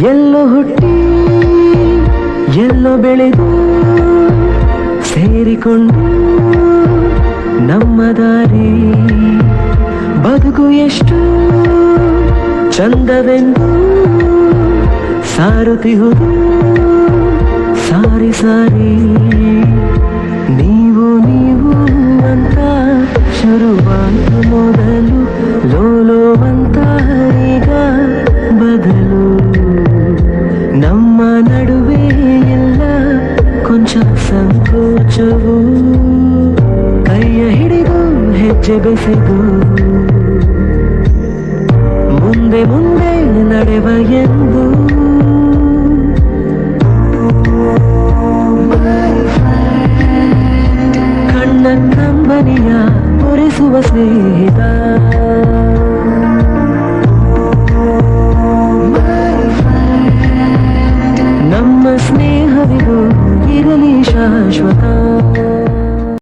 ಎಲ್ಲೋ ಹುಟ್ಟಿ ಎಲ್ಲೋ ಬೆಳೆದು ಸೇರಿಕೊಂಡು ನಮ್ಮ ದಾರಿ ಬದುಕು ಎಷ್ಟು ಚಂದವೆಂದು ಸಾರುತ್ತಿಹುದು ಸಾರಿ ಸಾರಿ ನೀವು ನೀವು ಅಂತ ಶುರುವಾದ ಮೊದಲು ಲೋಲೋ ಅಂತ ಈಗ ಬದಲು ನಮ್ಮ ನಡುವೆ ಎಲ್ಲ ಕೊಂಚ ಸಂಕೋಚವು ಕೈಯ ಹಿಡಿದು ಹೆಜ್ಜೆ ಬೆಸೆದು ಮುಂದೆ ಮುಂದೆ ನಡೆವ ಎಂದು ಕಣ್ಣ ಕಂಬನಿಯ ಒರೆಸುವ ಸ್ನೇಹಿತ ನಮ್ಮ ಸ್ನೇಹವಿದು ಇರಲಿ ಶಾಶ್ವತ